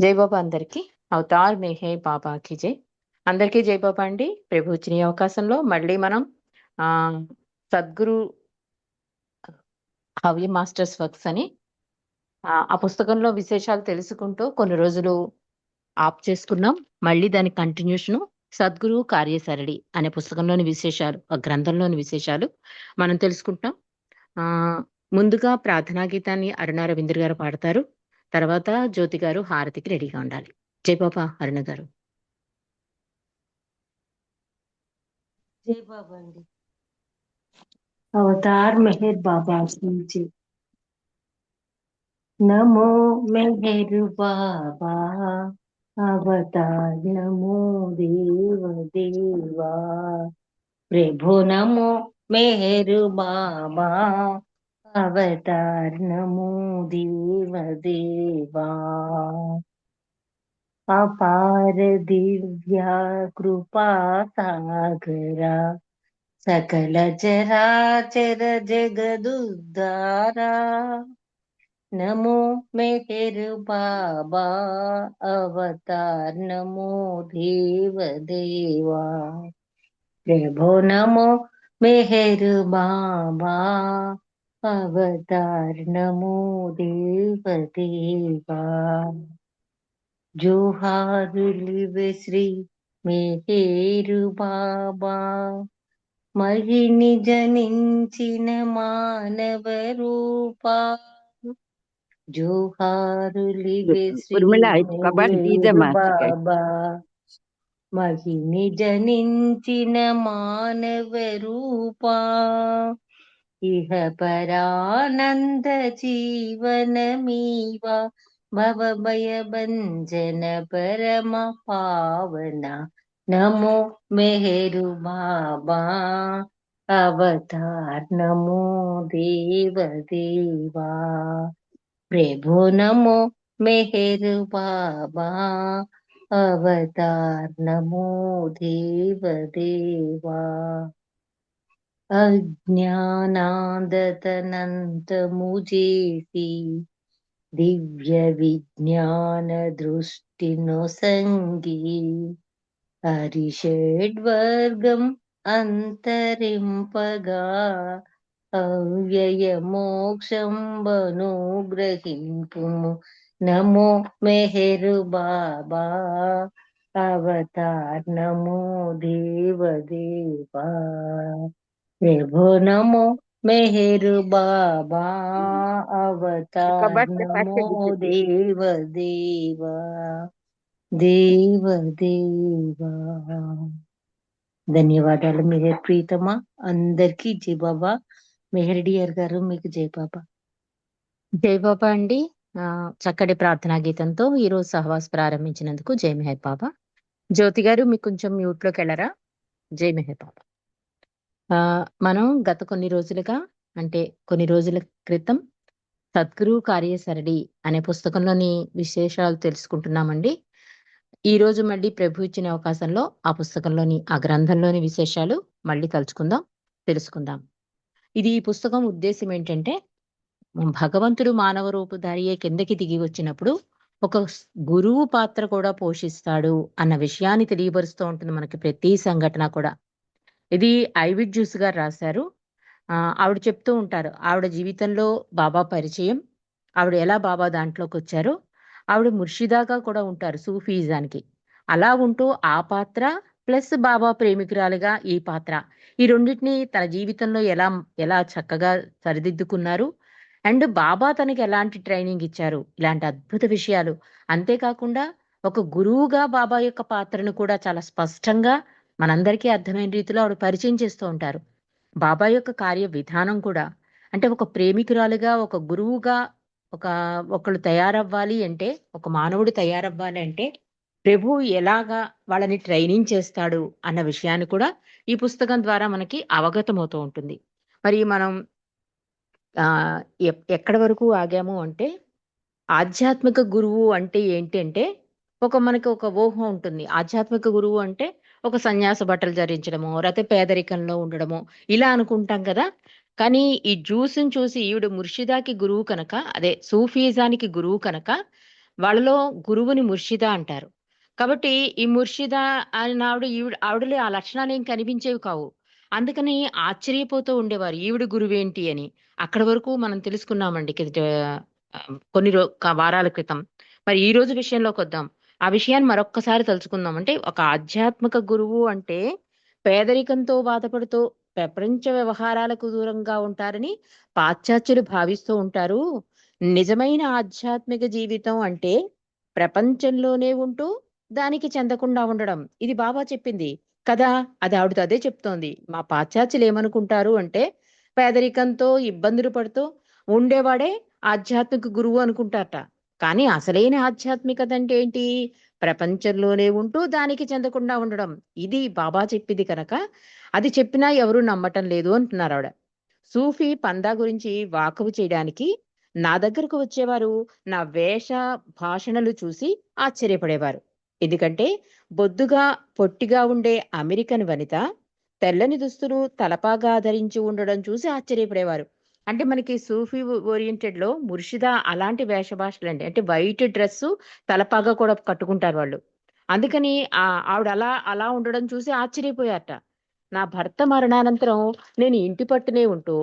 జై బాబా అందరికి అవతార్ మెహే బాబాకి జై. అందరికీ జై బాబా అండి. ప్రభు ఇచ్చిన ఈ అవకాశంలో మళ్ళీ మనం ఆ సద్గురు హవి మాస్టర్స్ వర్క్స్ అని ఆ పుస్తకంలో విశేషాలు తెలుసుకుంటూ కొన్ని రోజులు ఆప్ చేసుకున్నాం. మళ్ళీ దాని కంటిన్యూషన్ సద్గురు కార్యసరళి అనే పుస్తకంలోని విశేషాలు, ఆ గ్రంథంలోని విశేషాలు మనం తెలుసుకుంటాం. ఆ ముందుగా ప్రార్థనా గీతాన్ని అరుణ రవీంద్ర గారు పాడతారు. తర్వాత జ్యోతి గారు హారతికి రెడీగా ఉండాలి. జై బాబా అరుణ గారు. जय बाबा अंडी अवतार मेहर बाबा जी। नमो मेहर बाबा अवतार नमो देव देवा। प्रभु नमो मेहर बाबा अवतार नमो देव देवा। अपार दिव्या कृपा सागरा सकल चराचर जगदुद्धारा। नमो मेहर बाबा अवतार नमो देव देवा। प्रभो नमो मेहर बाबा अवतार नमो देव देवा। जोहार लिवे श्री मेहर बाबा మహిని జనించిన మానవ రూపా। జోహారులివే శ్రీ उर्मिला कबाड़ दीजिए మేరు मास्टर के। బాబా। మహిని జనించిన మానవ రూపా। ఇహ పరానంద జీవనమీవా భవ భయ భంజన పరమ పావన। नमो मेहरु बाबा अवतार नमो देव देवा। प्रभु नमो मेहरु बाबा अवतार नमो देव देवा। अज्ञानादतनंत मुझेसी दिव्य विज्ञान दृष्टि नो संगी। హరిషడ్వర్గం అంతరింపగా అవ్యయ మోక్షంబను గ్రహింపుము। నమో మెహరు బాబా అవతార్ నమో దేవ దేవా। ప్రభు నమో మెహరు బాబా అవతార్ कबाड़ से पास నమో से दीजिए। దేవ దేవా। దేవ దేవా। ధన్యవాదాలు మెహర్ ప్రీతమా. అందరికీ జై బాబా. మెహర్ డియర్ గారు మీకు జై బాబా. జై బాబా అండి. చక్కటి ప్రార్థనా గీతంతో ఈరోజు సహవాస్ ప్రారంభించినందుకు జై మెహర్ బాబా. జ్యోతి గారు మీకు కొంచెం మ్యూట్ లోకి వెళ్ళరా? జై మెహర్ బాబా. మనం గత కొన్ని రోజులుగా అంటే కొన్ని రోజుల క్రితం సద్గురు కార్యసరళి అనే పుస్తకంలోని విశేషాలు తెలుసుకుంటున్నామండి. ఈ రోజు మళ్ళీ ప్రభు ఇచ్చిన అవకాశంలో ఆ పుస్తకంలోని ఆ గ్రంథంలోని విశేషాలు మళ్ళీ తలుచుకుందాం, తెలుసుకుందాం. ఇది ఈ పుస్తకం ఉద్దేశం ఏంటంటే, భగవంతుడు మానవ రూపధారియే కిందకి దిగి వచ్చినప్పుడు ఒక గురువు పాత్ర కూడా పోషిస్తాడు అన్న విషయాన్ని తెలియపరుస్తూ ఉంటుంది మనకి ప్రతి సంఘటన కూడా. ఇది ఐవిడ్ జ్యూస్ గారు రాశారు. ఆవిడ చెప్తూ ఉంటారు ఆవిడ జీవితంలో బాబా పరిచయం, ఆవిడ ఎలా బాబా దాంట్లోకి వచ్చారో. ఆవిడ ముర్షిదాగా కూడా ఉంటారు సూఫీజానికి. అలా ఉంటూ ఆ పాత్ర ప్లస్ బాబా ప్రేమికురాలుగా ఈ పాత్ర, ఈ రెండింటిని తన జీవితంలో ఎలా ఎలా చక్కగా సరిదిద్దుకున్నారు, అండ్ బాబా తనకి ఎలాంటి ట్రైనింగ్ ఇచ్చారు, ఇలాంటి అద్భుత విషయాలు. అంతేకాకుండా ఒక గురువుగా బాబా యొక్క పాత్రను కూడా చాలా స్పష్టంగా మనందరికీ అర్థమైన రీతిలో ఆవిడ పరిచయం చేస్తూ ఉంటారు. బాబా యొక్క కార్య విధానం కూడా, అంటే ఒక ప్రేమికురాలుగా, ఒక గురువుగా ఒకళ్ళు తయారవ్వాలి అంటే, ఒక మానవుడు తయారవ్వాలి అంటే ప్రభు ఎలాగా వాళ్ళని ట్రైనింగ్ చేస్తాడు అన్న విషయాన్ని కూడా ఈ పుస్తకం ద్వారా మనకి అవగతమవుతూ ఉంటుంది. మరి మనం ఎక్కడి వరకు ఆగాము అంటే, ఆధ్యాత్మిక గురువు అంటే ఏంటి అంటే, మనకి ఒక ఊహ ఉంటుంది. ఆధ్యాత్మిక గురువు అంటే ఒక సన్యాస బట్టలు ధరించడమో, లేకపోతే పేదరికంలో ఉండడమో ఇలా అనుకుంటాం కదా. కానీ ఈ జ్యూస్‌ని చూసి ఈవిడ ముర్షిదాకి గురువు కనుక, అదే సూఫీజానికి గురువు కనుక వాళ్ళలో గురువుని ముర్షిదా అంటారు. కాబట్టి ఈ ముర్షిదా అని ఆవిడలో ఆ లక్షణాలు ఏం కనిపించేవి కావు. అందుకని ఆశ్చర్యపోతూ ఉండేవారు. ఈవిడ గురువేంటి అని. అక్కడి వరకు మనం తెలుసుకున్నామండి కొన్ని వారాల క్రితం. మరి ఈ రోజు విషయంలోకొద్దాం. ఆ విషయాన్ని మరొక్కసారి తలుచుకుందాం. అంటే ఒక ఆధ్యాత్మిక గురువు అంటే పేదరికంతో బాధపడుతూ ప్రపంచ వ్యవహారాలకు దూరంగా ఉంటారని పాశ్చాత్యులు భావిస్తూ ఉంటారు. నిజమైన ఆధ్యాత్మిక జీవితం అంటే ప్రపంచంలోనే ఉంటూ దానికి చెందకుండా ఉండడం. ఇది బాబా చెప్పింది కదా! అది ఆవిడతో అదే చెప్తోంది. మా పాశ్చాత్యులు ఏమనుకుంటారు అంటే పేదరికంతో ఇబ్బందులు పడుతూ ఉండేవాడే ఆధ్యాత్మిక గురువు అనుకుంటారట. కానీ అసలైన ఆధ్యాత్మికత అంటే ఏంటి? ప్రపంచంలోనే ఉంటూ దానికి చెందకుండా ఉండడం. ఇది బాబా చెప్పింది కనుక అది చెప్పినా ఎవరు నమ్మటం లేదు అంటున్నారావిడ. సూఫీ పందా గురించి వాకబు చేయడానికి నా దగ్గరకు వచ్చేవారు నా వేష భాషణలు చూసి ఆశ్చర్యపడేవారు. ఎందుకంటే బొద్దుగా పొట్టిగా ఉండే అమెరికన్ వనిత తెల్లని దుస్తులు తలపాగా ధరించి ఉండడం చూసి ఆశ్చర్యపడేవారు. అంటే మనకి సూఫీ ఓరియంటెడ్ లో ముర్షిదా అలాంటి వేష భాషలండి. అంటే వైట్ డ్రెస్సు తలపాగా కూడా కట్టుకుంటారు వాళ్ళు. అందుకని ఆవిడ అలా అలా ఉండడం చూసి ఆశ్చర్యపోయారట. నా భర్త మరణానంతరం నేను ఇంటి పట్టునే ఉంటూ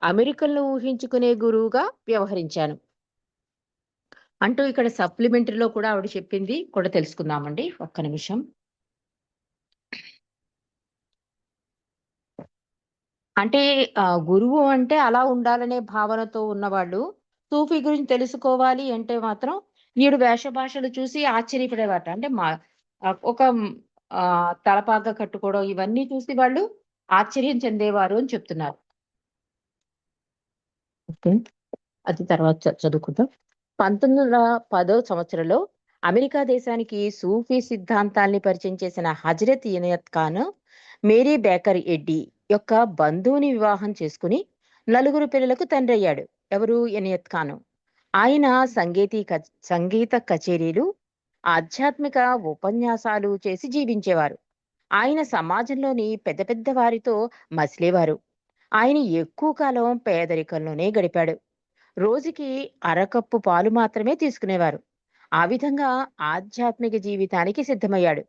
అమెరికన్‌ను ఊహించుకునే గురువుగా వ్యవహరించాను. అంటూ ఇక్కడ సప్లిమెంటరీలో కూడా ఆవిడ చెప్పింది కూడా తెలుసుకుందామండి. ఒక్క నిమిషం. అంటే గురువు అంటే అలా ఉండాలనే భావనతో ఉన్నవాళ్ళు సూఫీ గురించి తెలుసుకోవాలి అంటే మాత్రం ఈవిడ వేష భాషలు చూసి ఆశ్చర్యపడేవారట. అంటే ఒక తలపాగా కట్టుకోవడం ఇవన్నీ చూసి వాళ్ళు ఆశ్చర్యం చెందేవారు అని చెప్తున్నారు. ఓకే. అది తర్వాత చదువుకుందాం. 1910 సంవత్సరంలో అమెరికా దేశానికి సూఫీ సిద్ధాంతాల్ని పరిచయం చేసిన Hazrat Inayat Khan Mary Baker Eddy యొక్క బంధువుని వివాహం చేసుకుని నలుగురు పిల్లలకు తండ్రి అయ్యాడు. ఎవరు? ఇనయత్ ఖాన్. ఆయన సంగీత కచేరీలు, ఆధ్యాత్మిక ఉపన్యాసాలు చేసి జీవించేవారు. ఆయన సమాజంలోని పెద్ద పెద్ద వారితో మసిలేవారు. ఆయన ఎక్కువ కాలం పేదరికంలోనే గడిపాడు. రోజుకి అరకప్పు పాలు మాత్రమే తీసుకునేవారు. ఆ విధంగా ఆధ్యాత్మిక జీవితానికి సిద్ధమయ్యాడు.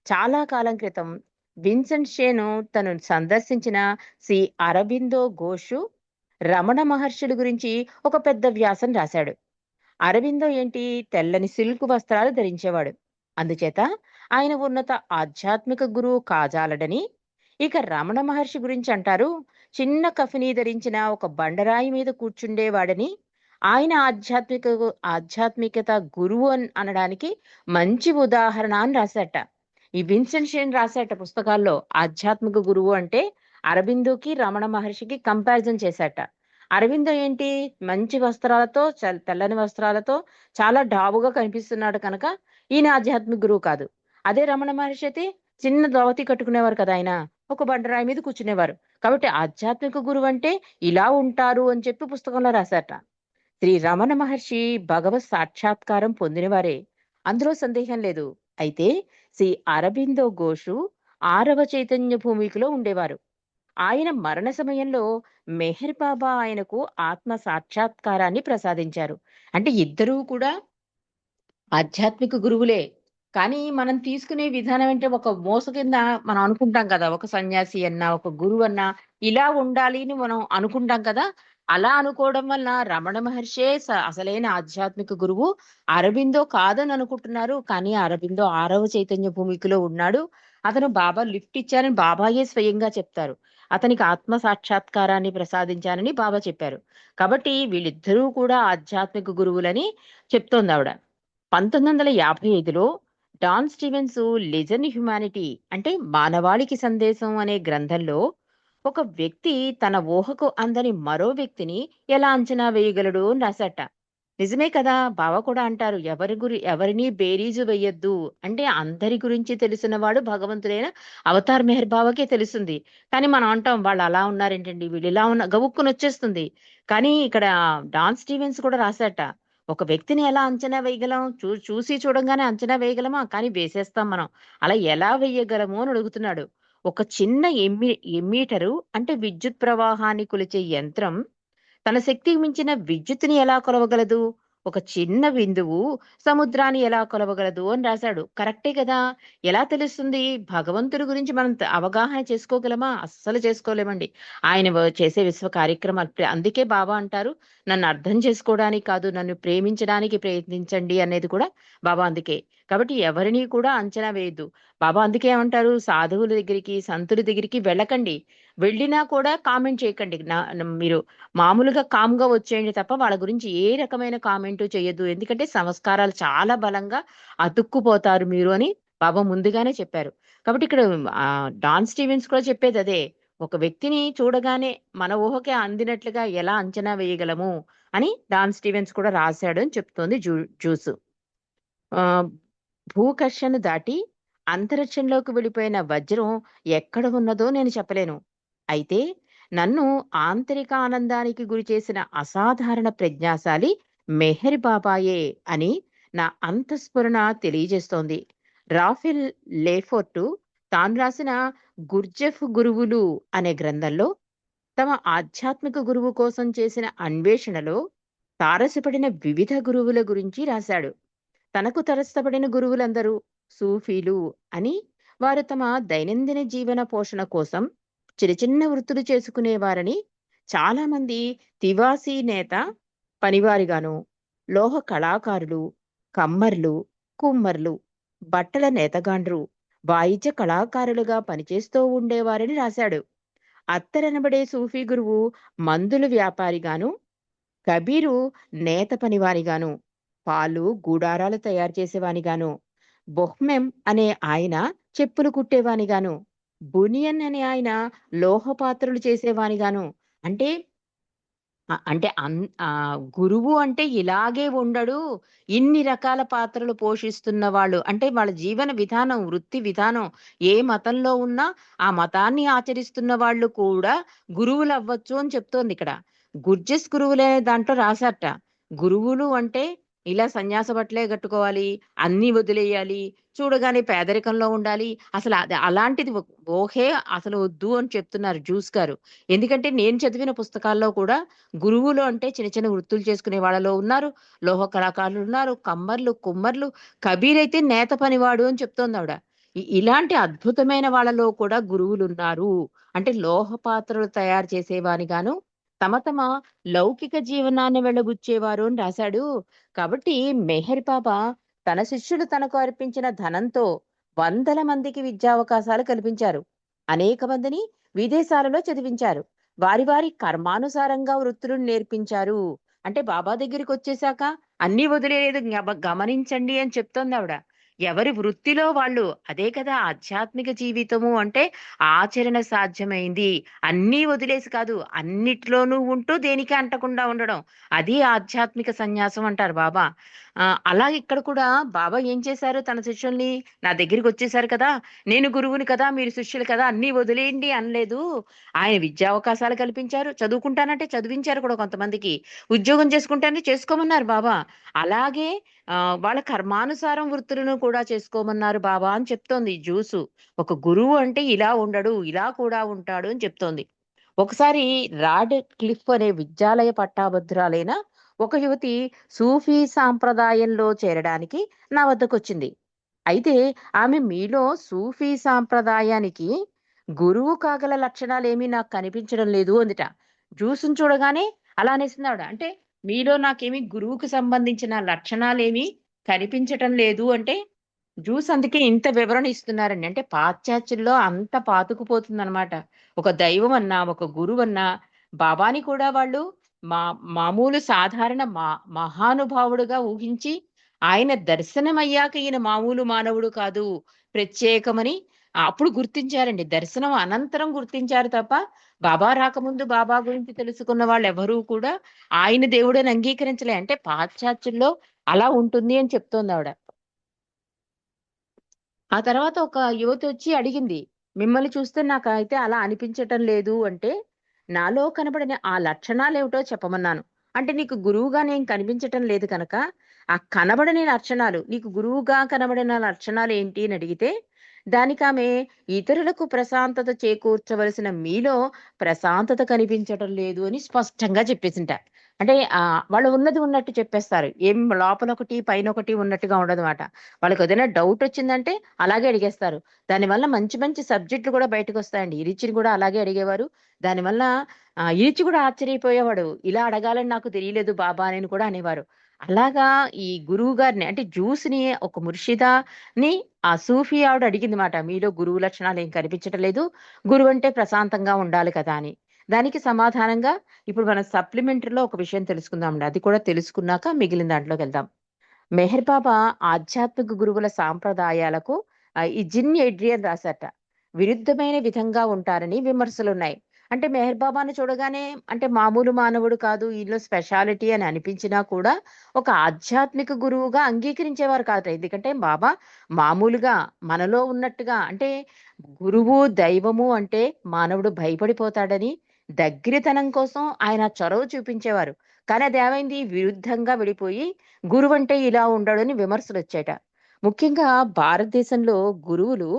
చాలా కాలం క్రితం విన్సెంట్ షేను తను సందర్శించిన శ్రీ అరబిందో ఘోషు రమణ మహర్షుల గురించి ఒక పెద్ద వ్యాసం రాశాడు. అరబిందో ఏంటి? తెల్లని సిల్క్ వస్త్రాలు ధరించేవాడు. అందుచేత ఆయన ఉన్నత ఆధ్యాత్మిక గురువు కాజాలడని. ఇక రమణ మహర్షి గురించి అంటారు, చిన్న కఫిని ధరించిన ఒక బండరాయి మీద కూర్చుండేవాడని. ఆయన ఆధ్యాత్మికత గురువు అనడానికి మంచి ఉదాహరణ అని రాశాట. ఈ విన్సెంట్ షేన్ రాశాట పుస్తకాల్లో ఆధ్యాత్మిక గురువు అంటే అరబిందోకి రమణ మహర్షికి కంపారిజన్ చేశాట. అరవిందో ఏంటి? మంచి వస్త్రాలతో తెల్లని వస్త్రాలతో చాలా డాబుగా కనిపిస్తున్నాడు కనుక ఈయన ఆధ్యాత్మిక గురువు కాదు. అదే రమణ మహర్షి అయితే చిన్న ధోవతి కట్టుకునేవారు కదా ఆయన. ఒక బండరాయి మీద కూర్చునేవారు. కాబట్టి ఆధ్యాత్మిక గురువు అంటే ఇలా ఉంటారు అని చెప్పి పుస్తకంలో రాశారట. శ్రీ రమణ మహర్షి భగవత్ సాక్షాత్కారం పొందినవారే. అందులో సందేహం లేదు. అయితే శ్రీ అరబిందో ఘోషు 6వ చైతన్య భూమికలో ఉండేవారు. ఆయన మరణ సమయంలో మెహర్ బాబా ఆయనకు ఆత్మ సాక్షాత్కారాన్ని ప్రసాదించారు. అంటే ఇద్దరూ కూడా ఆధ్యాత్మిక గురువులే. కానీ మనం తీసుకునే విధానం అంటే ఒక మోస కింద మనం అనుకుంటాం కదా! ఒక సన్యాసి అన్నా, ఒక గురువన్నా ఇలా ఉండాలి అని మనం అనుకుంటాం కదా! అలా అనుకోవడం వల్ల రమణ మహర్షే అసలైన ఆధ్యాత్మిక గురువు. అరబిందో కాదని అనుకుంటున్నారు. కానీ అరబిందో 6వ చైతన్య భూమికలో ఉన్నాడు. అతను బాబా లిఫ్ట్ ఇచ్చారని బాబాయే స్వయంగా చెప్తారు. అతనికి ఆత్మ సాక్షాత్కారాన్ని ప్రసాదించానని బాబా చెప్పారు. కాబట్టి వీళ్ళిద్దరూ కూడా ఆధ్యాత్మిక గురువులని చెప్తోందావిడ. 1955లో డాన్ స్టీవెన్స్ లిజన్ హ్యుమానిటీ అంటే మానవాళికి సందేశం అనే గ్రంథంలో ఒక వ్యక్తి తన ఊహకు అందని మరో వ్యక్తిని ఎలా అంచనా వేయగలడు అని రాశాట. నిజమే కదా! బావ కూడా అంటారు ఎవరిని బేరీజు వెయ్యొద్దు. అంటే అందరి గురించి తెలిసిన వాడు భగవంతుడైన అవతార్ మెహర్ బావకే తెలుస్తుంది. కానీ మనం అంటాం వాళ్ళు అలా ఉన్నారేంటండి, వీళ్ళు ఇలా గబుక్కున వచ్చేస్తుంది. కానీ ఇక్కడ డాన్ స్టీవెన్స్ కూడా రాశాట. ఒక వ్యక్తిని ఎలా అంచనా వేయగలం? చూసి చూడంగానే అంచనా వేయగలమా? కానీ వేసేస్తాం మనం. అలా ఎలా వేయగలము అని అడుగుతున్నాడు. ఒక చిన్న ఎమ్మీటరు అంటే విద్యుత్ ప్రవాహాన్ని కొలిచే యంత్రం తన శక్తికి మించిన విద్యుత్తుని ఎలా కొలవగలదు? ఒక చిన్న బిందువు సముద్రాన్ని ఎలా కొలవగలదు అని రాశాడు. కరెక్టే కదా! ఎలా తెలుస్తుంది? భగవంతుడి గురించి మనం అవగాహన చేసుకోగలమా? అస్సలు చేసుకోలేమండి. ఆయన చేసే విశ్వ కార్యక్రమాలు అందుకే బాబా అంటారు, నన్ను అర్థం చేసుకోవడానికి కాదు, నన్ను ప్రేమించడానికి ప్రయత్నించండి అనేది కూడా బాబా అందుకే. కాబట్టి ఎవరిని కూడా అంచనా వేయొద్దు. బాబా అందుకే ఏమంటారు, సాధువుల దగ్గరికి, సంతుల దగ్గరికి వెళ్ళకండి. వెళ్ళినా కూడా కామెంట్ చేయకండి. మీరు మామూలుగా కామ్‌గా వచ్చేయండి తప్ప వాళ్ళ గురించి ఏ రకమైన కామెంటు చేయొద్దు. ఎందుకంటే సంస్కారాలు చాలా బలంగా అతుక్కుపోతారు మీరు అని బాబా ముందుగానే చెప్పారు. కాబట్టి ఇక్కడ డాన్ స్టీవెన్స్ కూడా చెప్పేదదే. ఒక వ్యక్తిని చూడగానే మన ఊహకి అందినట్లుగా ఎలా అంచనా వేయగలము అని డాన్ స్టీవెన్స్ కూడా రాశాడు అని చెప్తోంది జూసు. ఆహ్, భూకర్షను దాటి అంతరిక్షంలోకి వెళ్ళిపోయిన వజ్రం ఎక్కడ ఉన్నదో నేను చెప్పలేను. అయితే నన్ను ఆంతరిక ఆనందానికి గురిచేసిన అసాధారణ ప్రజ్ఞాశాలి మెహర్ బాబాయే అని నా అంతఃస్ఫురణ తెలియజేస్తోంది. రాఫెల్ లేఫోర్టు తాను రాసిన 'గుర్జెఫ్ గురువులు' అనే గ్రంథంలో తమ ఆధ్యాత్మిక గురువు కోసం చేసిన అన్వేషణలో తారసపడిన వివిధ గురువుల గురించి రాశాడు. తనకు తరస్థపడిన గురువులందరూ సూఫీలు అని, వారు తమ దైనందిన జీవన పోషణ కోసం చిన్న చిన్న వృత్తులు చేసుకునేవారని, చాలా మంది తివాసీ నేత పనివారిగాను, లోహ కళాకారులు, కమ్మర్లు, కుమ్మర్లు, బట్టల నేతగాండ్రు, వాయిద్య కళాకారులుగా పనిచేస్తూ ఉండేవారని రాశాడు. అత్తరనబడే సూఫీ గురువు మందుల వ్యాపారిగాను, కబీరు నేత పనివానిగాను, పాలు గూడారాలు తయారు చేసేవానిగాను, బొహ్మెం అనే ఆయన చెప్పులు కుట్టేవానిగాను, బునియన్ అనే ఆయన లోహ పాత్రలు చేసేవానిగాను. అంటే అంటే గురువు అంటే ఇలాగే ఉండడు. ఇన్ని రకాల పాత్రలు పోషిస్తున్న వాళ్ళు అంటే వాళ్ళ జీవన విధానం, వృత్తి విధానం ఏ మతంలో ఉన్నా ఆ మతాన్ని ఆచరిస్తున్న వాళ్ళు కూడా గురువులవ్వచ్చు అని చెప్తోందిక్కడ. గుర్జెస్ గురువులనే దాంట్లో రాశారట. గురువులు అంటే ఇలా సన్యాస బట్టలే కట్టుకోవాలి, అన్నీ వదిలేయాలి, చూడగానే పేదరికంలో ఉండాలి. అసలు అది అలాంటిది ఊహే అసలు వద్దు అని చెప్తున్నారు జూస్ గారు. ఎందుకంటే నేను చదివిన పుస్తకాల్లో కూడా గురువులు అంటే చిన్న చిన్న వృత్తులు చేసుకునే వాళ్ళలో ఉన్నారు. లోహ కళాకారులు ఉన్నారు. కమ్మర్లు, కుమ్మర్లు, కబీర్ అయితే నేత పనివాడు అని చెప్తోందావిడ. ఇలాంటి అద్భుతమైన వాళ్ళలో కూడా గురువులున్నారు. అంటే లోహ పాత్రలు తయారు చేసేవానిగాను, తమ లౌకిక జీవనాన్ని వెళ్ళబుచ్చేవారు అని రాశాడు. కాబట్టి మెహర్ బాబా తన శిష్యులు తనకు అర్పించిన ధనంతో వందల మందికి విద్యావకాశాలు కల్పించారు. అనేక మందిని విదేశాలలో చదివించారు. వారి వారి కర్మానుసారంగా వృత్తులను నేర్పించారు. అంటే బాబా దగ్గరికొచ్చేసాక అన్నీ వదిలేయలేదు గమనించండి అని చెప్తోందావిడ. ఎవరి వృత్తిలో వాళ్ళు అదే కదా ఆధ్యాత్మిక జీవితము అంటే ఆచరణ సాధ్యమైంది. అన్నీ వదిలేసి కాదు, అన్నిట్లోనూ ఉంటూ దేనికి అంటకుండా ఉండడం. అది ఆధ్యాత్మిక సన్యాసం అంటారు బాబా. అలాగే ఇక్కడ కూడా బాబా ఏం చేశారు తన శిష్యుల్ని, నా దగ్గరికొచ్చేసారు కదా! నేను గురువుని కదా! మీరు శిష్యులు కదా! అన్నీ వదిలేయండి అనలేదు. ఆయన విద్యావకాశాలు కల్పించారు. చదువుకుంటానంటే చదివించారు కూడా కొంతమందికి. ఉద్యోగం చేసుకుంటానంటే చేసుకోమన్నారు బాబా. అలాగే వాళ్ళ కర్మానుసారం వృత్తులను కూడా చేసుకోమన్నారు బాబా అని చెప్తోంది ఈ జూసు. ఒక గురువు అంటే ఇలా ఉండడు, ఇలా కూడా ఉంటాడు అని చెప్తోంది. ఒకసారి రాడ్ క్లిఫ్ అనే విద్యాలయ పట్టాభద్రురాలైన ఒక యువతి సూఫీ సాంప్రదాయంలో చేరడానికి నా వద్దకొచ్చింది. అయితే ఆమె మీలో సూఫీ సాంప్రదాయానికి గురువు కాగల లక్షణాలేమీ నాకు కనిపించడం లేదు అందుట. జ్యూస్‌ని చూడగానే అలా అనేసిందావిడ. అంటే మీలో నాకేమి గురువుకి సంబంధించిన లక్షణాలేమీ కనిపించటం లేదు అంటే, జ్యూస్ అందుకే ఇంత వివరణ ఇస్తున్నారండి. అంటే పాశ్చాత్యుల్లో అంత పాతుకుపోతుందనమాట. ఒక దైవం అన్నా, ఒక గురువన్నా, బాబాని కూడా వాళ్ళు మా మామూలు సాధారణ మహానుభావుడుగా ఊహించి, ఆయన దర్శనమయ్యాక ఈయన మామూలు మానవుడు కాదు, ప్రత్యేకమని అప్పుడు గుర్తించారండి. దర్శనం అనంతరం గుర్తించారు తప్ప, బాబా రాకముందు బాబా గురించి తెలుసుకున్న వాళ్ళెవరూ కూడా ఆయన దేవుడని అంగీకరించలే. అంటే పాశ్చాత్యుల్లో అలా ఉంటుంది అని చెప్తోందావిడ. ఆ తర్వాత ఒక యువతొచ్చి అడిగింది. మిమ్మల్ని చూస్తే నాకైతే అలా అనిపించటం లేదు అంటే, నాలో కనబడిన ఆ లక్షణాలేమిటో చెప్పమన్నాను. అంటే నీకు గురువుగా నేను కనిపించటం లేదు కనుక, ఆ కనబడని లక్షణాలు, నీకు గురువుగా కనబడిన లక్షణాలేంటి అని అడిగితే, దానికామె ఇతరులకు ప్రశాంతత చేకూర్చవలసిన మీలో ప్రశాంతత కనిపించటం లేదు అని స్పష్టంగా చెప్పేసింట. అంటే వాళ్ళు ఉన్నది ఉన్నట్టు చెప్పేస్తారు. ఏం లోపల ఒకటి, పైన ఒకటి ఉన్నట్టుగా ఉండదన్నమాట. వాళ్ళకి ఏదైనా డౌట్ వచ్చిందంటే అలాగే అడిగేస్తారు. దానివల్ల మంచి మంచి సబ్జెక్టులు కూడా బయటకొస్తాయండి. ఇరిచిని కూడా అలాగే అడిగేవారు. దానివల్ల ఇరిచి కూడా ఆశ్చర్యపోయేవాడు. ఇలా అడగాలని నాకు తెలియలేదు బాబా అని కూడా అనేవారు. అలాగా ఈ గురువు గారిని అంటే జ్యూస్‌ని ఒక ముర్షిదాని ఆ సూఫీ ఆవిడ అడిగిందిమాట. మీలో గురువు లక్షణాలు ఏం కనిపించటం లేదు. గురువంటే ప్రశాంతంగా ఉండాలి కదా అని. దానికి సమాధానంగా ఇప్పుడు మనం సప్లిమెంటరీలో ఒక విషయం తెలుసుకుందామండి. అది కూడా తెలుసుకున్నాక మిగిలిన దాంట్లోకెళ్దాం. మెహర్ బాబా ఆధ్యాత్మిక గురువుల సాంప్రదాయాలకు ఈ జిన్ ఎడ్రియన్ రాశారట. విరుద్ధమైన విధంగా ఉంటారని విమర్శలున్నాయి. అంటే మెహర్ బాబాను చూడగానే అంటే మామూలు మానవుడు కాదు, ఈయనలో స్పెషాలిటీ అని అనిపించినా కూడా ఒక ఆధ్యాత్మిక గురువుగా అంగీకరించేవారు కాదట. ఎందుకంటే బాబా మామూలుగా మనలో ఉన్నట్టుగా అంటే గురువు, దైవము అంటే మానవుడు భయపడిపోతాడని దగ్గరితనం కోసం ఆయన చొరవ చూపించేవారు. కానీ అదేమైంది విరుద్ధంగా విడిపోయి గురువంటే ఇలా ఉండడని విమర్శలొచ్చాయట. ముఖ్యంగా భారతదేశంలో గురువులు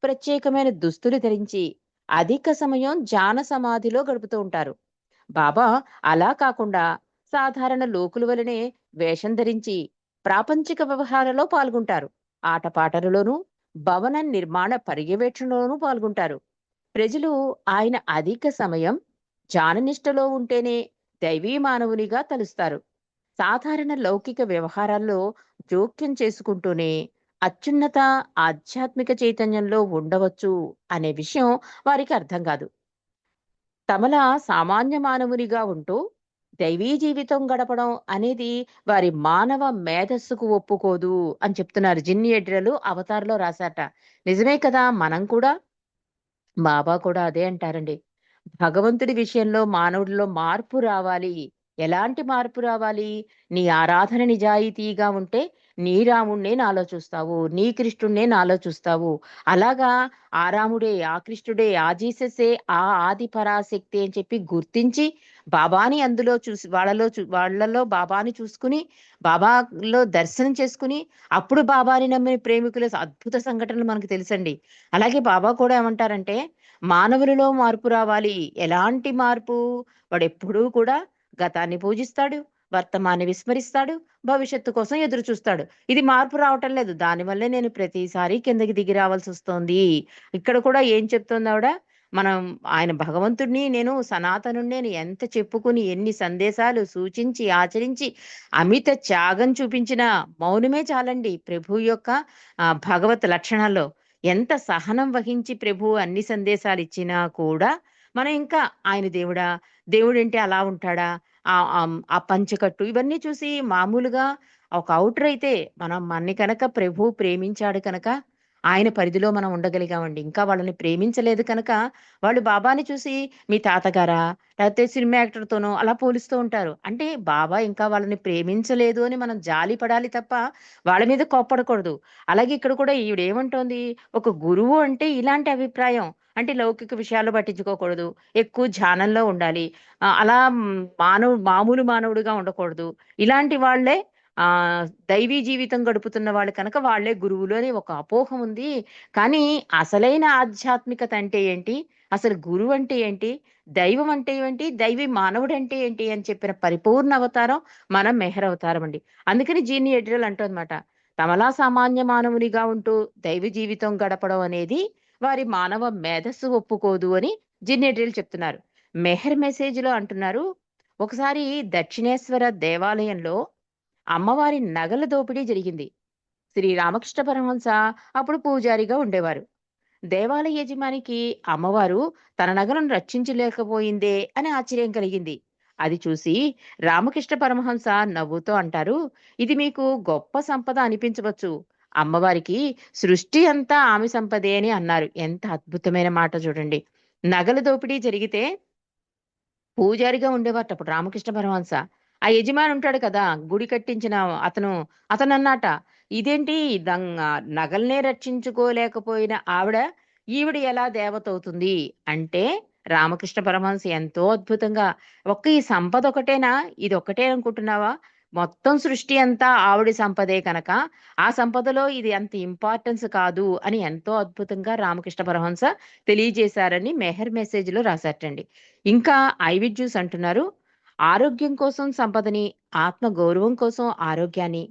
ప్రత్యేకమైన దుస్తులు ధరించి అధిక సమయం ధ్యాన సమాధిలో గడుపుతూ ఉంటారు. బాబా అలా కాకుండా సాధారణ లోకుల వలనే వేషం ధరించి ప్రాపంచిక వ్యవహారాల్లో పాల్గొంటారు. ఆటపాటలలోనూ భవన నిర్మాణ పర్యవేక్షణలోనూ పాల్గొంటారు. ప్రజలు ఆయన అధిక సమయం ధ్యాననిష్టలో ఉంటేనే దైవీ మానవునిగా తలుస్తారు. సాధారణ లౌకిక వ్యవహారాల్లో జోక్యం చేసుకుంటూనే అత్యున్నత ఆధ్యాత్మిక చైతన్యంలో ఉండవచ్చు అనే విషయం వారికి అర్థం కాదు. తమలా సామాన్య మానవునిగా ఉంటూ దైవీ జీవితం గడపడం అనేది వారి మానవ మేధస్సుకు ఒప్పుకోదు అని చెప్తున్నారు. జిన్ని ఎడ్రలు అవతార్లో రాశారట. నిజమే కదా, మనం కూడా బాబా కూడా అదే అంటారండి. భగవంతుడి విషయంలో మానవుడిలో మార్పు రావాలి. ఎలాంటి మార్పు రావాలి? నీ ఆరాధన నిజాయితీగా ఉంటే నీ రాముడినే నాలో చూస్తావు. నీ కృష్ణుడినే నాలో చూస్తావు. అలాగా ఆ రాముడే, ఆ కృష్ణుడే, ఆ జీససే, ఆ ఆది పరాశక్తి అని చెప్పి గుర్తించి బాబాని అందులో చూసి వాళ్ళలో బాబాని చూసుకుని, బాబాలో దర్శనం చేసుకుని, అప్పుడు బాబాని నమ్మిన ప్రేమికుల అద్భుత సంఘటనలు మనకు తెలుసండి. అలాగే బాబా కూడా ఏమంటారంటే మానవులలో మార్పు రావాలి. ఎలాంటి మార్పు? వాడెప్పుడూ కూడా గతాన్ని పూజిస్తాడు, వర్తమాన్ని విస్మరిస్తాడు, భవిష్యత్తు కోసం ఎదురు చూస్తాడు. ఇది మార్పు రావటం లేదు. దానివల్లే నేను ప్రతిసారి కిందకి దిగి రావాల్సొస్తోంది. ఇక్కడ కూడా ఏం చెప్తోందావిడ? మనం ఆయన భగవంతుడిని నేను సనాతనుడిని అని ఎంత చెప్పుకుని, ఎన్ని సందేశాలు సూచించి, ఆచరించి, అమిత త్యాగం చూపించిన మౌనమే చాలండి ప్రభు యొక్క భగవత్ లక్షణాల్లో. ఎంత సహనం వహించి ప్రభువు అన్ని సందేశాలిచ్చినా కూడా మనం ఇంకా ఆయన దేవుడా? దేవుడంటే అలా ఉంటాడా? ఆ పంచెకట్టు ఇవన్నీ చూసి మామూలుగా ఒక ఔటర్ అయితే మనని కనుక ప్రభువు ప్రేమించాడు కనుక ఆయన పరిధిలో మనం ఉండగలిగామండి. ఇంకా వాళ్ళని ప్రేమించలేదు కనుక వాళ్ళు బాబాని చూసి మీ తాతగారా? లేకపోతే సినిమా యాక్టర్‌తోనో అలా పోలుస్తూ ఉంటారు. అంటే బాబా ఇంకా వాళ్ళని ప్రేమించలేదు అని మనం జాలి పడాలి తప్ప వాళ్ళ మీద కోప్పడకూడదు. అలాగే ఇక్కడ కూడా ఈవిడేమంటోంది, ఒక గురువు అంటే ఇలాంటి అభిప్రాయం. అంటే లౌకిక విషయాలు పట్టించుకోకూడదు. ఎక్కువ ధ్యానంలో ఉండాలి. అలా మామూలు మానవుడిగా ఉండకూడదు. ఇలాంటి వాళ్ళే దైవీ జీవితం గడుపుతున్న వాళ్ళు కనుక వాళ్ళే గురువులు అని ఒక అపోహ ఉంది. కానీ అసలైన ఆధ్యాత్మికత అంటే ఏంటి? అసలు గురువు అంటే ఏంటి? దైవం అంటే ఏంటి? దైవీ మానవుడంటే ఏంటి? అని చెప్పిన పరిపూర్ణ అవతారం మన మెహర్ అవతారం అండి. అందుకని జీని ఎడ్రిల్ అంటోందన్నమాట. తమలా సామాన్య మానవునిగా ఉంటూ దైవ జీవితం గడపడం అనేది వారి మానవ మేధస్సు ఒప్పుకోదు అని జిన్ ఎడ్రిల్ చెప్తున్నారు. మెహర్ మెసేజ్‌లో అంటున్నారు, ఒకసారి దక్షిణేశ్వర దేవాలయంలో అమ్మవారి నగల దోపిడీ జరిగింది. శ్రీ రామకృష్ణ పరమహంస అప్పుడు పూజారిగా ఉండేవారు. దేవాలయ యజమానికి అమ్మవారు తన నగలను రక్షించలేకపోయిందే అని ఆశ్చర్యం కలిగింది. అది చూసి రామకృష్ణ పరమహంస నవ్వుతూ అంటారు, ఇది మీకు గొప్ప సంపద అనిపించవచ్చు. అమ్మవారికి సృష్టి అంతా ఆమె సంపదే అని అన్నారు. ఎంత అద్భుతమైన మాట చూడండి. నగల దోపిడీ జరిగితే పూజారిగా ఉండేవారట అప్పుడు రామకృష్ణ పరమహంస. ఆ యజమాని ఉంటాడు కదా! గుడి కట్టించిన అతనన్నాట, ఇదేంటి నగల్నే రక్షించుకోలేకపోయిన ఈవిడ ఎలా దేవతవుతుంది? అంటే రామకృష్ణ పరమహంస ఎంతో అద్భుతంగా, ఒక్క ఈ సంపద ఒకటేనా? ఇదొక్కటే అనుకుంటున్నావా? మొత్తం సృష్టి అంతా ఆవిడ సంపదే కనుక, ఆ సంపదలో ఇది అంత ఇంపార్టెన్స్ కాదు అని ఎంతో అద్భుతంగా రామకృష్ణ పరమహంస తెలియజేశారని మెహర్ మెసేజ్‌లో రాశారటండి. ఇంకా ఐవిడ్ జ్యూస్ అంటున్నారు, ఆరోగ్యం కోసం సంపదని, ఆత్మ గౌరవం కోసం ఆరోగ్యాన్ని,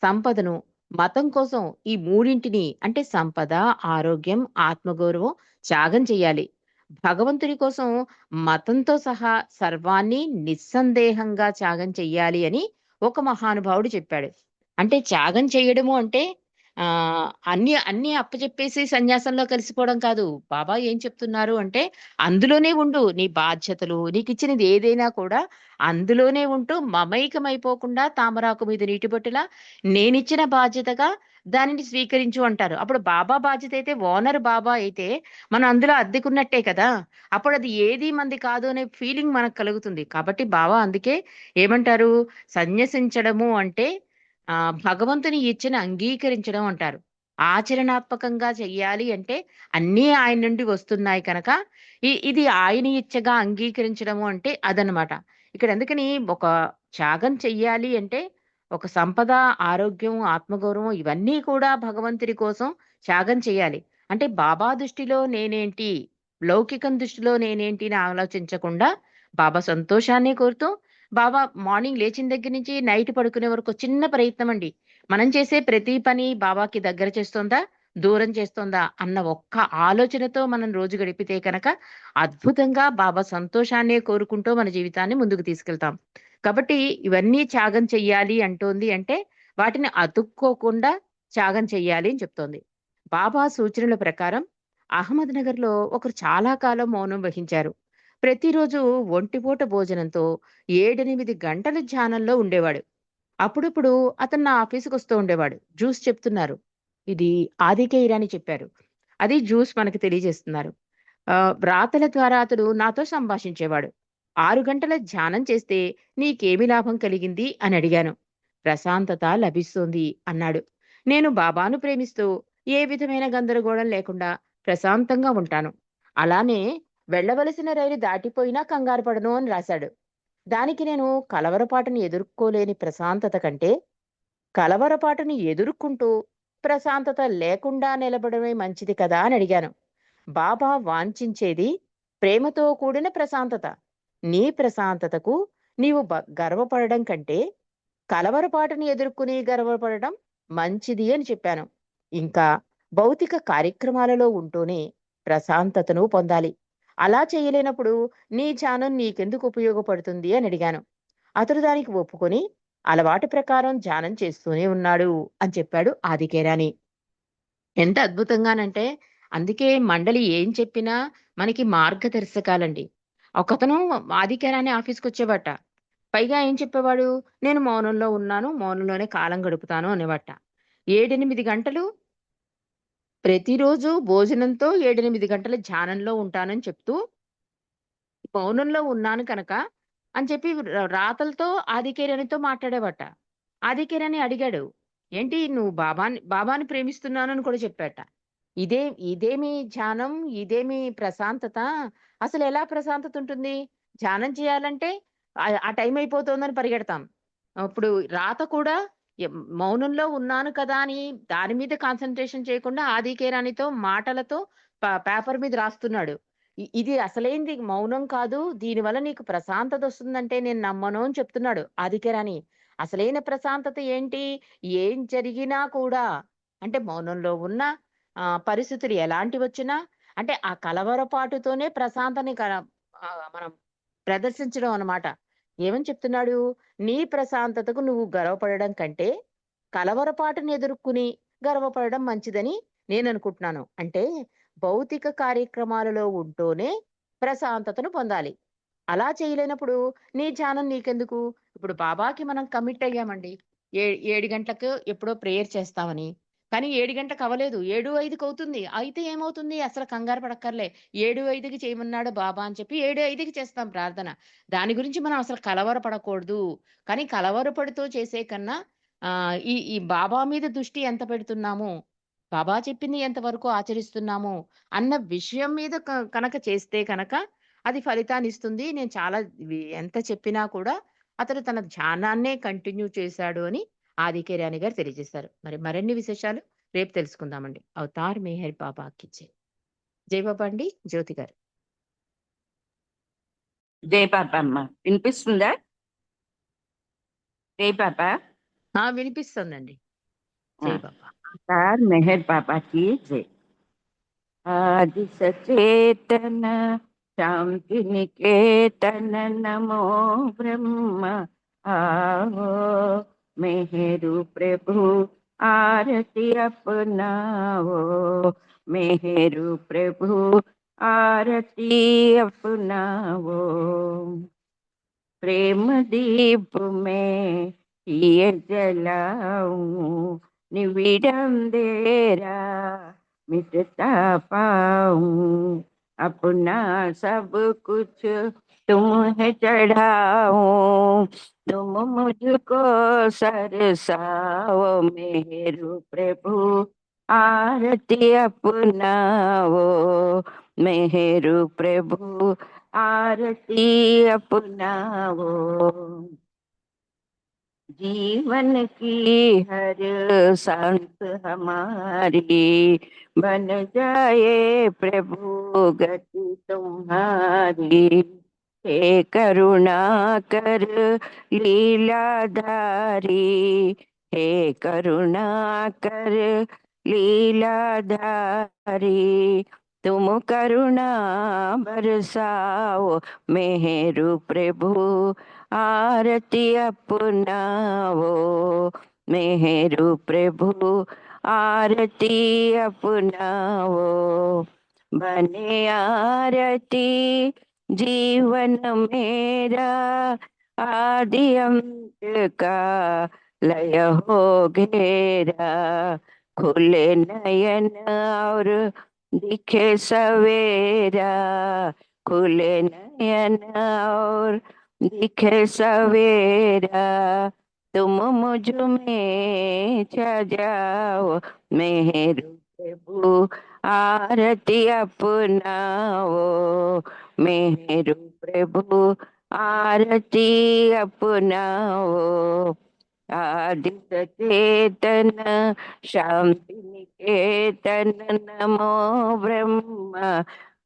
సంపదను, మతం కోసం ఈ మూడింటిని అంటే సంపద, ఆరోగ్యం, ఆత్మగౌరవం త్యాగం చెయ్యాలి. భగవంతుని కోసం మతంతో సహా సర్వాన్ని నిస్సందేహంగా త్యాగం చెయ్యాలి అని ఒక మహానుభావుడు చెప్పాడు. అంటే త్యాగం చేయడము అంటే అన్నీ అన్నీ అప్పచెప్పేసి సన్యాసంలో కలిసిపోవడం కాదు. బాబా ఏం చెప్తున్నారు అంటే, అందులోనే ఉండు. నీ బాధ్యతలు, నీకిచ్చినది ఏదైనా కూడా అందులోనే ఉంటూ మమైకమైపోకుండా తామరాకు మీద నీటి బొట్టులా నేనిచ్చిన బాధ్యతగా దానిని స్వీకరించు అంటారు. అప్పుడు బాబా బాధ్యత అయితే ఓనర్ బాబా అయితే మనం అందులో అద్దెకున్నట్టే కదా! అప్పుడది ఏది మనది కాదు అనే ఫీలింగ్ మనకు కలుగుతుంది. కాబట్టి బాబా అందుకే ఏమంటారు? సన్యసించడము అంటే భగవంతుని ఇచ్చిన అంగీకరించడం అంటారు. ఆచరణాత్మకంగా చెయ్యాలి అంటే అన్నీ ఆయన నుండి వస్తున్నాయి కనుక ఇది ఆయన ఇచ్చగా అంగీకరించడము అంటే అదనమాట. ఇక్కడ అందుకని ఒక త్యాగం చెయ్యాలి అంటే ఒక సంపద, ఆరోగ్యం, ఆత్మగౌరవం ఇవన్నీ కూడా భగవంతుడి కోసం త్యాగం చేయాలి. అంటే బాబా దృష్టిలో నేనేంటి? లౌకికం దృష్టిలో నేనేంటి అని ఆలోచించకుండా బాబా సంతోషాన్ని కోరుతూ బాబా మార్నింగ్ లేచిన దగ్గర నుంచి నైట్ పడుకునే వరకు చిన్న ప్రయత్నం అండి. మనం చేసే ప్రతి పని బాబాకి దగ్గర చేస్తోందా? దూరం చేస్తోందా? అన్న ఒక్క ఆలోచనతో మనం రోజు గడిపితే కనుక అద్భుతంగా బాబా సంతోషాన్నే కోరుకుంటూ మన జీవితాన్ని ముందుకు తీసుకెళ్తాం. కాబట్టి ఇవన్నీ త్యాగం చెయ్యాలి అంటోంది అంటే వాటిని అతుక్కోకుండా త్యాగం చెయ్యాలి అని చెప్తోంది. బాబా సూచనల ప్రకారం అహ్మద్‌నగర్‌లో ఒకరు చాలా కాలం మౌనం వహించారు. ప్రతిరోజు ఒంటిపూట భోజనంతో 7, 8 గంటలు ధ్యానంలో ఉండేవాడు. అప్పుడప్పుడు అతను నా ఆఫీసుకొస్తూ ఉండేవాడు. జ్యూస్ చెప్తున్నారు. ఇది ఆదికే ఇరానీ చెప్పారు. అది జ్యూస్ మనకు తెలియజేస్తున్నారు. వ్రాతల ద్వారా అతడు నాతో సంభాషించేవాడు. 6 గంటల ధ్యానం చేస్తే నీకేమి లాభం కలిగింది అని అడిగాను. ప్రశాంతత లభిస్తుంది అన్నాడు. నేను బాబాను ప్రేమిస్తూ ఏ విధమైన గందరగోళం లేకుండా ప్రశాంతంగా ఉంటాను. అలానే వెళ్ళవలసిన రైలు దాటిపోయినా కంగారు పడను అని రాశాడు. దానికి నేను కలవరపాటుని ఎదుర్కోలేని ప్రశాంతత కంటే కలవరపాటుని ఎదుర్కొంటూ ప్రశాంతత లేకుండా నిలబడమే మంచిది కదా అని అడిగాను. బాబా వాంఛించేది ప్రేమతో కూడిన ప్రశాంతత. నీ ప్రశాంతతకు నీవు గర్వపడడం కంటే కలవరపాటుని ఎదుర్కొని గర్వపడడం మంచిది అని చెప్పాను. ఇంకా భౌతిక కార్యక్రమాలలో ఉంటూనే ప్రశాంతతను పొందాలి. అలా చేయలేనప్పుడు నీ ధ్యానం నీకెందుకు ఉపయోగపడుతుంది అని అడిగాను. అతడు దానికి ఒప్పుకొని అలవాటు ప్రకారం ధ్యానం చేస్తూనే ఉన్నాడు అని చెప్పాడు ఆదికేరాని. ఎంత అద్భుతంగానంటే అందుకే మండలి ఏం చెప్పినా మనకి మార్గదర్శకాలండి. ఒకతను ఆదికేరాని ఆఫీస్‌కొచ్చేవాట. పైగా ఏం చెప్పేవాడు? నేను మౌనంలో ఉన్నాను. మౌనంలోనే కాలం గడుపుతాను అనేవాట. 7, 8 గంటలు ప్రతిరోజు భోజనంతో 7, 8 గంటలు ధ్యానంలో ఉంటానని చెప్తూ, మౌనంలో ఉన్నాను కనుక అని చెప్పి రాతలతో ఆదికేరానితో మాట్లాడేవాట. ఆదికేరాని అడిగాడు. ఏంటి నువ్వు బాబాని ప్రేమిస్తున్నానని కూడా చెప్పాట. ఇదే ఇదేమి ధ్యానం, ఇదేమి ప్రశాంతత, అసలెలా ప్రశాంతత ఉంటుంది? ధ్యానం చేయాలంటే ఆ టైం అయిపోతోందని పరిగెడతాం. అప్పుడు రాత కూడా మౌనంలో ఉన్నాను కదా అని దాని మీద కాన్సంట్రేషన్ చేయకుండా ఆదికేరానితో మాటలతో పేపర్ మీద రాస్తున్నాడు. ఇది అసలైంది మౌనం కాదు. దీనివల్ల నీకు ప్రశాంతత వస్తుందంటే నేను నమ్మను అని చెప్తున్నాడు ఆదికేరాని. అసలైన ప్రశాంతత ఏంటి? ఏం జరిగినా కూడా అంటే మౌనంలో ఉన్న పరిస్థితులు ఎలాంటివొచ్చినా అంటే ఆ కలవరపాటుతోనే ప్రశాంతని మనం ప్రదర్శించడం అన్నమాట. ఏమని చెప్తున్నాడు? నీ ప్రశాంతతకు నువ్వు గర్వపడడం కంటే, కలవరపాటుని ఎదుర్కొని గర్వపడడం మంచిదని నేననుకుంటున్నాను. అంటే భౌతిక కార్యక్రమాలలో ఉంటూనే ప్రశాంతతను పొందాలి. అలా చేయలేనప్పుడు నీ ధ్యానం నీకెందుకు? ఇప్పుడు బాబాకి మనం కమిట్ అయ్యామండి. 7 గంటలకు ఎప్పుడో ప్రేయర్ చేస్తామని. కానీ 7 గంటలకు అవ్వలేదు. 7:05కి అవుతుంది. అయితే ఏమవుతుంది? అసలు కంగారు పడక్కర్లే. 7:05కి చేయమన్నాడు బాబా అని చెప్పి 7:05కి చేస్తాం ప్రార్థన. దాని గురించి మనం అసలు కలవరపడకూడదు. కానీ కలవరపడుతూ చేసే కన్నా ఈ ఈ బాబా మీద దృష్టి ఎంత పెడుతున్నాము? బాబా చెప్పింది ఎంతవరకు ఆచరిస్తున్నాము? అన్న విషయం మీద కనక చేస్తే కనుక అది ఫలితాన్నిస్తుంది. నేను చాలా ఎంత చెప్పినా కూడా అతడు తన ధ్యానాన్నే కంటిన్యూ చేశాడు అని ఆదికేరాని గారు తెలియజేశారు. మరిన్ని విశేషాలు రేపు తెలుసుకుందామండి. అవతార్ మెహర్ బాబాకి జై. జై బాబా అండి. జ్యోతి గారు. జై బాబా అమ్మ. వినిపిస్తుందా? जय बाबा। వినిపిస్తుందండి. జై हाँ, బాబా. अवतार मेहर बाबा की जय। आदि सचेतन शांति निकेतन नमो ब्रह्म आओ मेहरु प्रभु आरती अपनाओ मेहरु प्रभु आरती अपनाओ प्रेम दीप में ये जलाऊं निविडम अंधेरा मिटता पाऊं अपना सब कुछ तुम्हें चढ़ाऊं तुम मुझको सरसाओ मेरू प्रभु आरती अपनाओ मेरू प्रभु आरती अपनाओ जीवन की हर सांस हमारी बन जाए प्रभु गति तुम्हारी हे करुणा कर लीलाधारी हे करुणा कर लीलाधारी तुम करुणा बरसाओ मेहरू प्रभु आरती अपनाओ मेहरू प्रभु आरती अपनाओ बने आरती जीवन मेरा आदि अंत का लय हो घेरा खुले नयन और दिखे सवेरा खुले नयन और दिखे सवेरा तुम मुझ में छा जाओ मेहरू प्रभु आरती अपनाओ मेहरू प्रभु आरती अपनाओ आदि सचेतन शांति निकेतन नमो ब्रह्म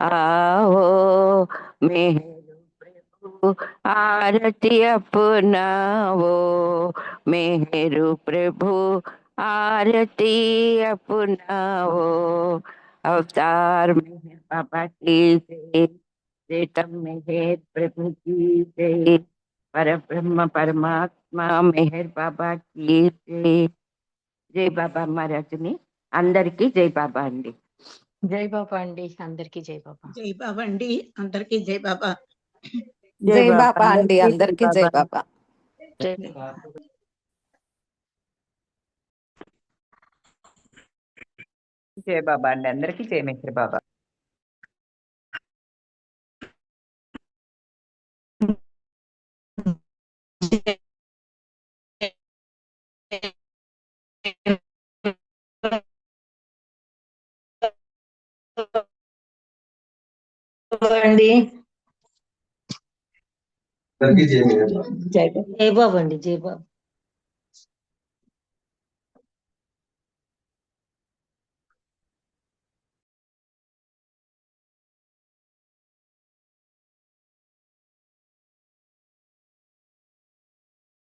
आओ मेहरू प्रभु आरती अपनाओ मेहरू प्रभु आरती अपनाओ अवतार मेहर बाबा की जय प्रीतम मेहर प्रभु की जय पर ब्रह्म परमात्मा मेहर बाबा की जय जय బాబా మహారాజుని అందరికీ జై బాబా అండి. జై బాబా అండి. అందరికీ జై బాబా. జై బాబా అండి, అందరికీ జై బాబా. జై బాబా అండి, అందరికీ అందరికీ జై బాబా. జై జై బాబా అండి, అందరికీ జై మెహర్ బాబా. అండి జై బాబా. జై బాబా అండి. జై బాబా.